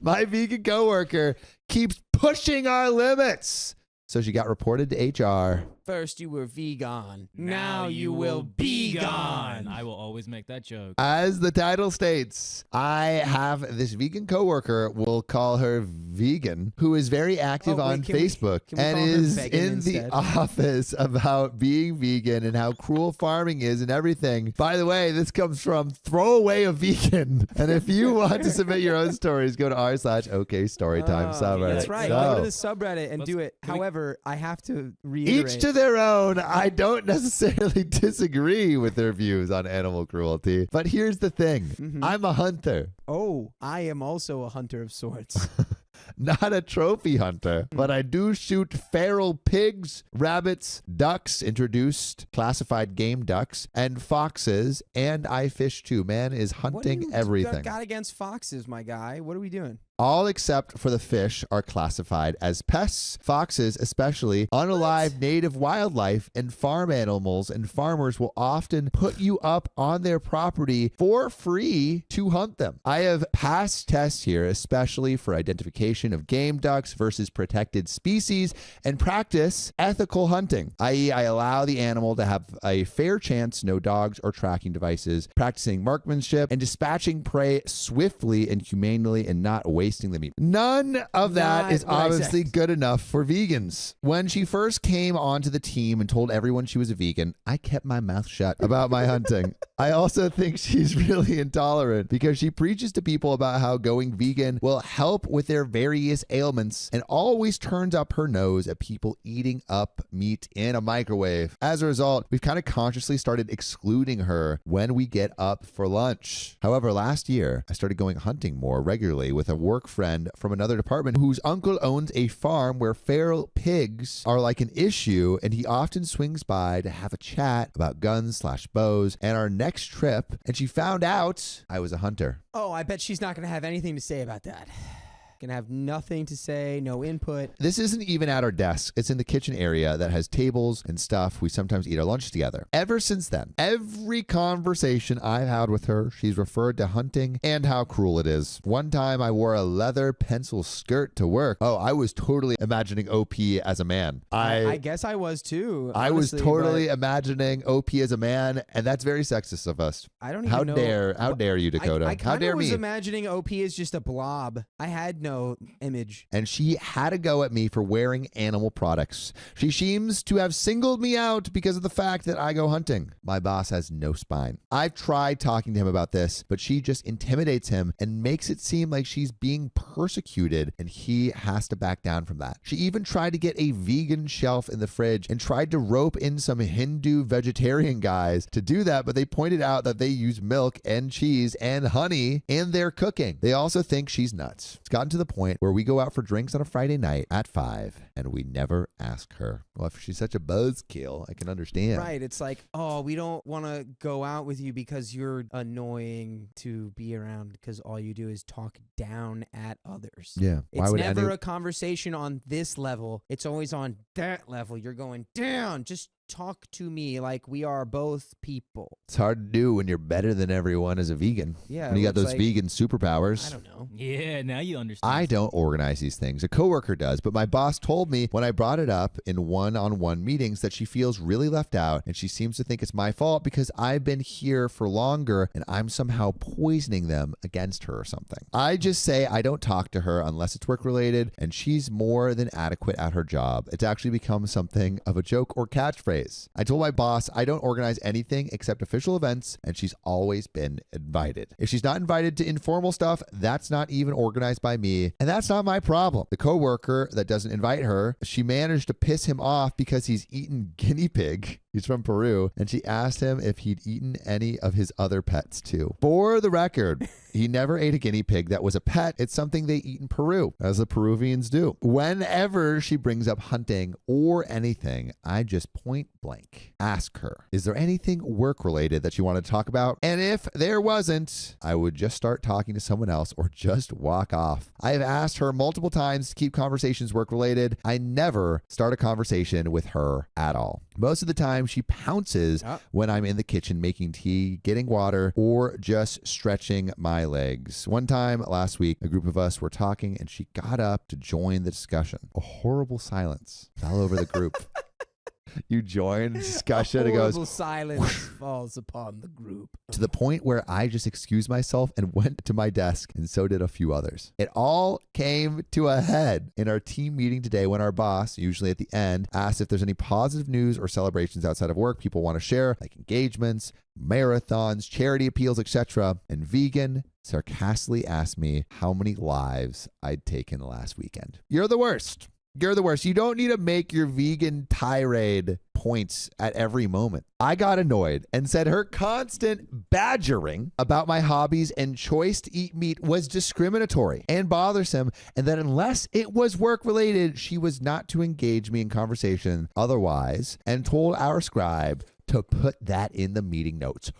My vegan coworker keeps pushing our limits. So she got reported to HR. First you were vegan. Now you will be gone. I will always make that joke. As the title states, I have this vegan coworker, we'll call her Vegan, who is very active on Facebook and is in the office about being vegan and how cruel farming is and everything. By the way, this comes from Throwaway a Vegan. And if you want to submit your own stories, go to r/OKStorytime subreddit. That's right. Go to the subreddit and do it. However, I have to reiterate. Each to their own. I don't necessarily disagree with their views on animal cruelty. But here's the thing. I'm a hunter. Oh, I am also a hunter of sorts. Not a trophy hunter, but I do shoot feral pigs, rabbits, ducks, introduced classified game ducks, and foxes, and I fish too. Man is hunting everything. What got against foxes, my guy? What are we doing? All except for the fish are classified as pests. Foxes, especially unalive native wildlife and farm animals, and farmers will often put you up on their property for free to hunt them. I have passed tests here, especially for identification of game ducks versus protected species, and practice ethical hunting, i.e. I allow the animal to have a fair chance, no dogs or tracking devices, practicing marksmanship, and dispatching prey swiftly and humanely and not wasting the meat. None of that is obviously good enough for vegans. When she first came onto the team and told everyone she was a vegan, I kept my mouth shut about my hunting. I also think she's really intolerant because she preaches to people about how going vegan will help with their various ailments and always turns up her nose at people eating up meat in a microwave. As a result, we've kind of consciously started excluding her when we get up for lunch. However, last year, I started going hunting more regularly with a work friend from another department whose uncle owns a farm where feral pigs are like an issue, and he often swings by to have a chat about guns/bows and our next trip, and she found out I was a hunter. Oh, I bet she's not going to have anything to say about that. Gonna have nothing to say, no input. This isn't even at our desk. It's in the kitchen area that has tables and stuff. We sometimes eat our lunch together. Ever since then, every conversation I've had with her, she's referred to hunting and how cruel it is. One time I wore a leather pencil skirt to work. Oh, I was totally imagining OP as a man. I guess I was too. Honestly, I was totally imagining OP as a man, and that's very sexist of us. I don't even know. How dare you, Dakota? How dare me? I was me? imagining OP as just a blob. I had no image. And she had a go at me for wearing animal products. She seems to have singled me out because of the fact that I go hunting. My boss has no spine. I've tried talking to him about this, but she just intimidates him and makes it seem like she's being persecuted, and he has to back down from that. She even tried to get a vegan shelf in the fridge and tried to rope in some Hindu vegetarian guys to do that, but they pointed out that they use milk and cheese and honey in their cooking. They also think she's nuts. It's gotten to the point where we go out for drinks on a Friday night at 5 and we never ask her. Well, if she's such a buzzkill, I can understand. Right. It's like, oh, we don't want to go out with you because you're annoying to be around because all you do is talk down at others. Yeah. It's never a conversation on this level. It's always on that level. You're going down. Just talk to me like we are both people. It's hard to do when you're better than everyone as a vegan. Yeah. When you got those vegan superpowers. I don't know. Yeah, now you understand. I don't organize these things. A coworker does, but my boss told me when I brought it up in one-on-one meetings that she feels really left out, and she seems to think it's my fault because I've been here for longer and I'm somehow poisoning them against her or something. I just say I don't talk to her unless it's work related, and she's more than adequate at her job. It's actually become something of a joke or catchphrase. I told my boss I don't organize anything except official events, and she's always been invited. If she's not invited to informal stuff, that's not even organized by me, and that's not my problem. The coworker that doesn't invite her, she managed to piss him off because he's eaten guinea pig. He's from Peru, and she asked him if he'd eaten any of his other pets too. For the record, he never ate a guinea pig that was a pet. It's something they eat in Peru, as the Peruvians do. Whenever she brings up hunting or anything, I just point blank ask her, is there anything work related that you want to talk about? And if there wasn't, I would just start talking to someone else or just walk off. I have asked her multiple times to keep conversations work related. I never start a conversation with her at all. Most of the time, time she pounces when I'm in the kitchen making tea, getting water, or just stretching my legs. One time last week, a group of us were talking and she got up to join the discussion. A horrible silence fell over the group. You join discussion. It goes, silence falls upon the group. To the point where I just excused myself and went to my desk, and so did a few others. It all came to a head in our team meeting today when our boss, usually at the end, asked if there's any positive news or celebrations outside of work people want to share, like engagements, marathons, charity appeals, etc. And Vegan sarcastically asked me how many lives I'd taken last weekend. You're the worst. You're the worst. You don't need to make your vegan tirade points at every moment. I got annoyed and said her constant badgering about my hobbies and choice to eat meat was discriminatory and bothersome, and that unless it was work related, she was not to engage me in conversation otherwise, and told our scribe to put that in the meeting notes.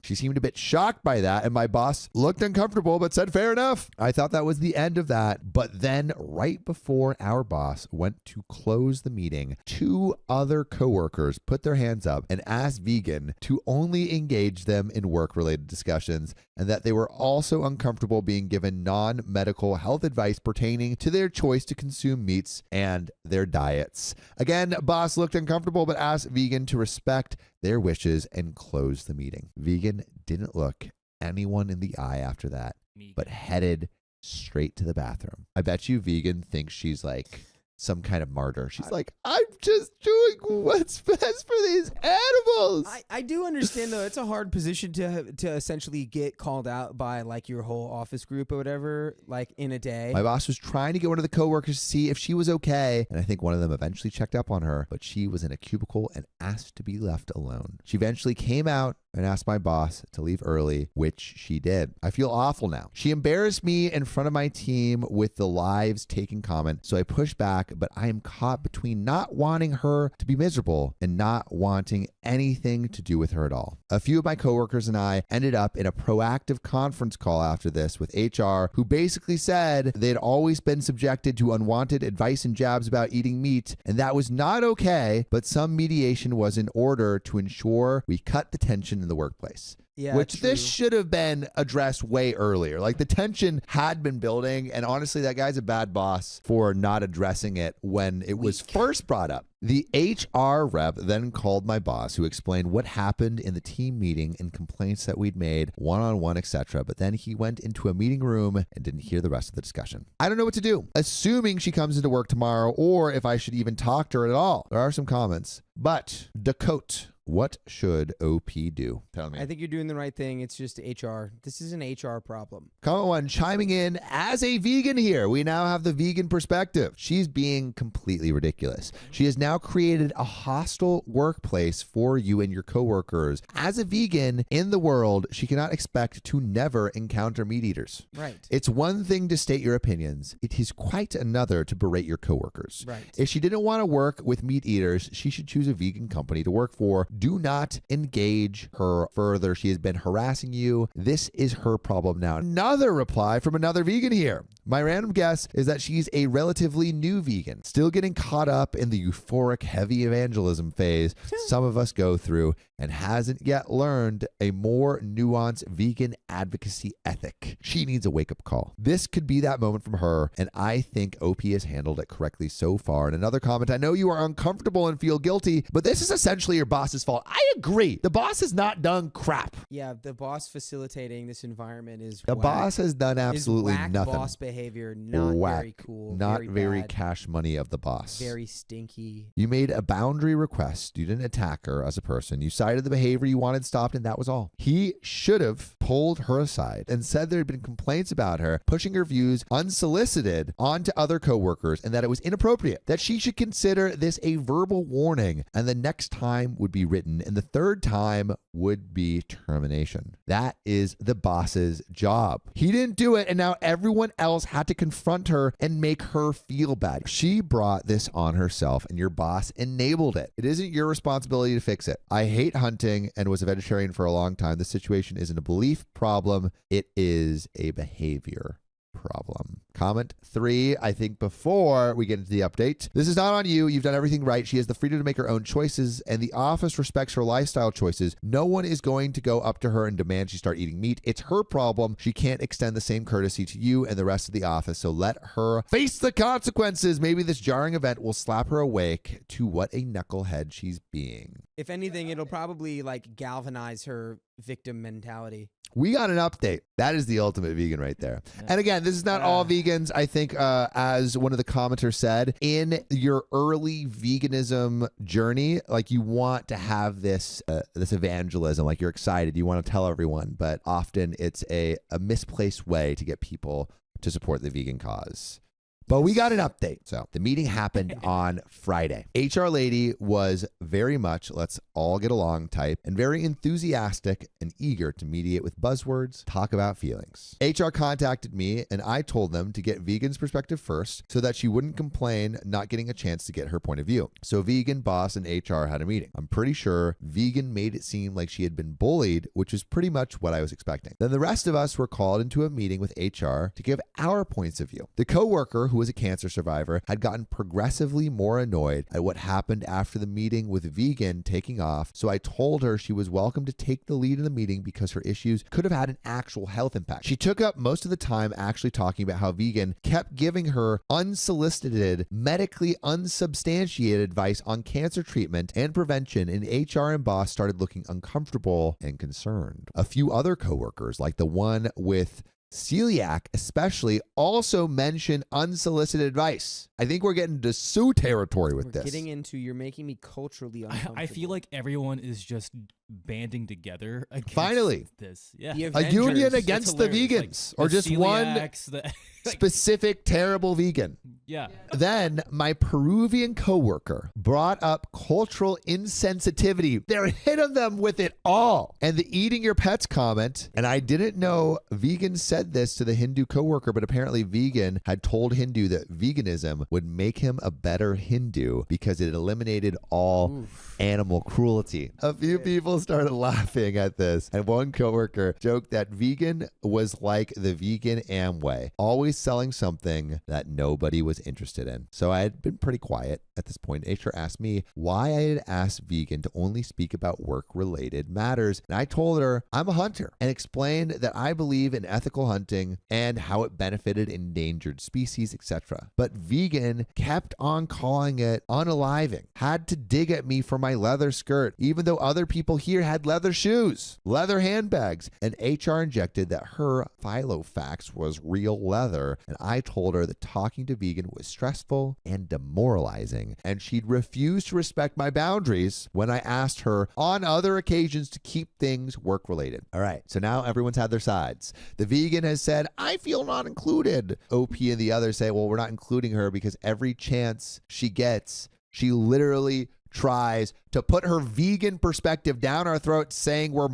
She seemed a bit shocked by that, and my boss looked uncomfortable but said, fair enough. I thought that was the end of that. But then right before our boss went to close the meeting, two other coworkers put their hands up and asked Vegan to only engage them in work-related discussions, and that they were also uncomfortable being given non-medical health advice pertaining to their choice to consume meats and their diets. Again, boss looked uncomfortable but asked Vegan to respect their wishes and close the meeting. Vegan didn't look anyone in the eye after that, but headed straight to the bathroom. I bet you Vegan thinks she's like some kind of martyr. She's like, I'm just doing what's best for these animals. I do understand, though. It's a hard position to essentially get called out by like your whole office group or whatever, like in a day. My boss was trying to get one of the coworkers to see if she was okay, and I think one of them eventually checked up on her, but she was in a cubicle and asked to be left alone. She eventually came out and asked my boss to leave early, which she did. I feel awful now. She embarrassed me in front of my team with the lives taken comment, so I pushed back, but I am caught between not wanting her to be miserable and not wanting anything to do with her at all. A few of my coworkers and I ended up in a proactive conference call after this with HR, who basically said they'd always been subjected to unwanted advice and jabs about eating meat, and that was not okay, but some mediation was in order to ensure we cut the tension in the workplace. Yeah, which true. This should have been addressed way earlier. Like the tension had been building, and honestly, that guy's a bad boss for not addressing it when it was first brought up. The HR rep then called my boss, who explained what happened in the team meeting and complaints that we'd made one-on-one, etc. But then he went into a meeting room and didn't hear the rest of the discussion. I don't know what to do, assuming she comes into work tomorrow, or if I should even talk to her at all. There are some comments, but Dakota, what should OP do? Tell me. I think you're doing the right thing. It's just HR. This is an HR problem. Comment one, chiming in as a vegan here. We now have the vegan perspective. She's being completely ridiculous. She has now created a hostile workplace for you and your coworkers. As a vegan in the world, she cannot expect to never encounter meat eaters. Right. It's one thing to state your opinions. It is quite another to berate your coworkers. Right. If she didn't want to work with meat eaters, she should choose a vegan company to work for. Do not engage her further. She has been harassing you. This is her problem now. Another reply from another vegan here. My random guess is that she's a relatively new vegan, still getting caught up in the euphoric heavy evangelism phase some of us go through, and hasn't yet learned a more nuanced vegan advocacy ethic. She needs a wake-up call. This could be that moment from her, and I think OP has handled it correctly so far. And another comment, I know you are uncomfortable and feel guilty, but this is essentially your boss's fault. I agree. The boss has not done crap. Yeah, the boss facilitating this environment is The boss has done absolutely whack nothing. Boss behavior, not Whack. very cool. Not very bad, cash money of the boss. very stinky. You made a boundary request. You didn't attack her as a person. You cited the behavior you wanted stopped, and that was all. He should have pulled her aside and said there had been complaints about her pushing her views unsolicited onto other coworkers, and that it was inappropriate, that she should consider this a verbal warning, and the next time would be written, and the third time would be termination. That is the boss's job. He didn't do it, and now everyone else had to confront her and make her feel bad. She brought this on herself, and your boss enabled it. It isn't your responsibility to fix it. I hate hunting and was a vegetarian for a long time. This situation isn't a belief problem. It is a behavior problem. Comment 3, I think before we get into the update. This is not on you. You've done everything right. She has the freedom to make her own choices, and the office respects her lifestyle choices. No one is going to go up to her and demand she start eating meat. It's her problem. She can't extend the same courtesy to you and the rest of the office, so let her face the consequences. Maybe this jarring event will slap her awake to what a knucklehead she's being. If anything, it'll probably like galvanize her victim mentality. We got an update. That is the ultimate vegan right there. And again, this is not all vegans. I think as one of the commenters said, in your early veganism journey, like you want to have this this evangelism, like you're excited, you want to tell everyone, but often it's a misplaced way to get people to support the vegan cause. But we got an update. So the meeting happened on Friday. HR lady was very much let's all get along type and very enthusiastic and eager to mediate with buzzwords, talk about feelings. HR contacted me and I told them to get Vegan's perspective first so that she wouldn't complain not getting a chance to get her point of view. So Vegan, boss, and HR had a meeting. I'm pretty sure Vegan made it seem like she had been bullied, which is pretty much what I was expecting. Then the rest of us were called into a meeting with HR to give our points of view. The coworker, who was a cancer survivor, had gotten progressively more annoyed at what happened after the meeting with Vegan taking off, so I told her she was welcome to take the lead in the meeting because her issues could have had an actual health impact. She took up most of the time actually talking about how Vegan kept giving her unsolicited, medically unsubstantiated advice on cancer treatment and prevention, and HR and boss started looking uncomfortable and concerned. A few other coworkers, like the one with celiac especially, also mention unsolicited advice. I think we're getting to sue territory with this. Getting into you're making me culturally uncomfortable. I feel like everyone is just banding together against Finally, this. Yeah. The a Avengers. union against the vegans, or the just one celiacs, specific terrible vegan. Yeah. Then my Peruvian coworker brought up cultural insensitivity. They're hitting them with it all. And the eating your pets comment, and I didn't know Vegan said this to the Hindu coworker, but apparently Vegan had told Hindu that veganism would make him a better Hindu because it eliminated all animal cruelty. A few people started laughing at this, and one coworker joked that Vegan was like the vegan Amway, always selling something that nobody was interested in. So I had been pretty quiet at this point. HR asked me why I had asked Vegan to only speak about work-related matters, and I told her I'm a hunter and explained that I believe in ethical hunting and how it benefited endangered species, etc. But Vegan kept on calling it unaliving, had to dig at me for my leather skirt, even though other people here had leather shoes, leather handbags, and HR injected that her Filofax was real leather, and I told her that talking to Vegan was stressful and demoralizing, and she'd refused to respect my boundaries when I asked her on other occasions to keep things work-related. All right, so now everyone's had their sides. The Vegan has said, I feel not included. OP and the others say, well, we're not including her because every chance she gets, she literally tries to put her vegan perspective down our throat, saying we're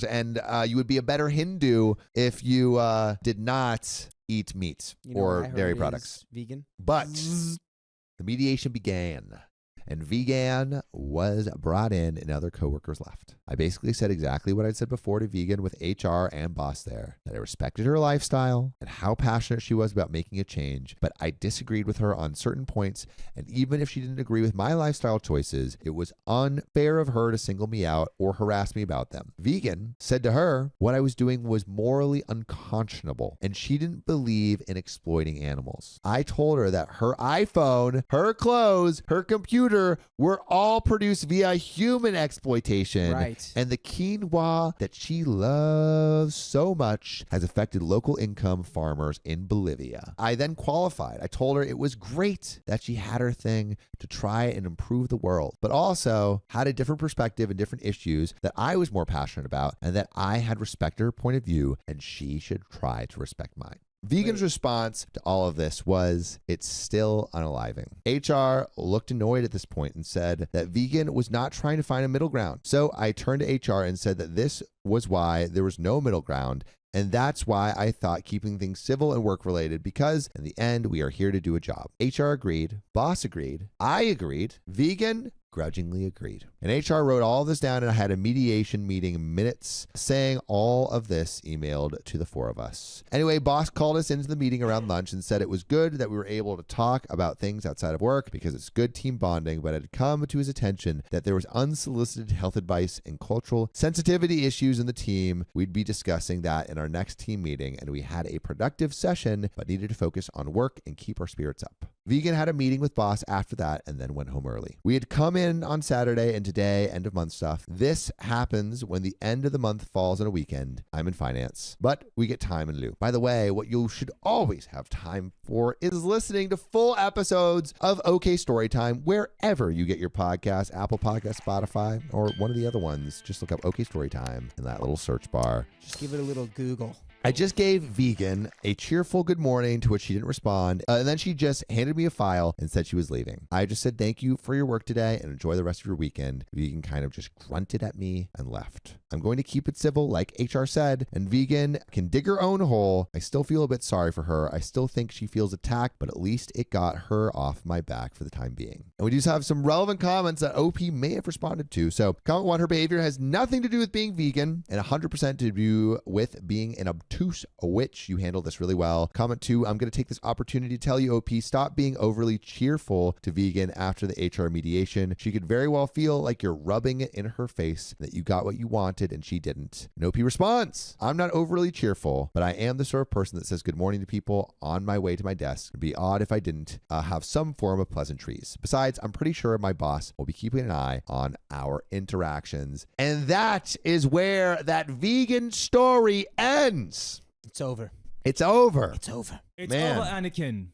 and you would be a better Hindu if you did not eat meat or dairy products. Vegan. But the mediation began, and Vegan was brought in and other coworkers left. I basically said exactly what I'd said before to Vegan with HR and boss there, that I respected her lifestyle and how passionate she was about making a change, but I disagreed with her on certain points, and even if she didn't agree with my lifestyle choices, it was unfair of her to single me out or harass me about them. Vegan said to her what I was doing was morally unconscionable, and she didn't believe in exploiting animals. I told her that her iPhone, her clothes, her computer were all produced via human exploitation. Right. And the quinoa that she loves so much has affected local income farmers in Bolivia. I then qualified. I told her it was great that she had her thing to try and improve the world, but also had a different perspective and different issues that I was more passionate about, and that I had respected her point of view and she should try to respect mine. Vegan's response to all of this was, it's still unaliving. HR looked annoyed at this point and said that Vegan was not trying to find a middle ground. So I turned to HR and said that this was why there was no middle ground, and that's why I thought keeping things civil and work-related, because in the end, we are here to do a job. HR agreed. Boss agreed. I agreed. Vegan grudgingly agreed. And HR wrote all this down, and I had a mediation meeting minutes saying all of this emailed to the four of us. Anyway, boss called us into the meeting around lunch and said it was good that we were able to talk about things outside of work because it's good team bonding, but it had come to his attention that there was unsolicited health advice and cultural sensitivity issues in the team. We'd be discussing that in our next team meeting, and we had a productive session, but needed to focus on work and keep our spirits up. Vegan had a meeting with boss after that and then went home early. We had come in on Saturday, and today, end of month stuff. This happens when the end of the month falls on a weekend. I'm in finance, but we get time in lieu. By the way, what you should always have time for is listening to full episodes of OK Storytime wherever you get your podcast, Apple Podcast, Spotify, or one of the other ones. Just look up OK Storytime in that little search bar. Just give it a little Google. I just gave Vegan a cheerful good morning, to which she didn't respond. And then she just handed me a file and said she was leaving. I just said, thank you for your work today and enjoy the rest of your weekend. Vegan kind of just grunted at me and left. I'm going to keep it civil, like HR said, and Vegan can dig her own hole. I still feel a bit sorry for her. I still think she feels attacked, but at least it got her off my back for the time being. And we do have some relevant comments that OP may have responded to. So comment 1, her behavior has nothing to do with being vegan and 100% to do with being an obtuse witch. You handle this really well. Comment 2, I'm going to take this opportunity to tell you, OP, stop being overly cheerful to Vegan after the HR mediation. She could very well feel like you're rubbing it in her face that you got what you wanted and she didn't. And OP responds, I'm not overly cheerful, but I am the sort of person that says good morning to people on my way to my desk. It'd be odd if I didn't have some form of pleasantries. Besides, I'm pretty sure my boss will be keeping an eye on our interactions. And that is where that vegan story ends. It's over. It's over. It's over. It's Man. over, Anakin.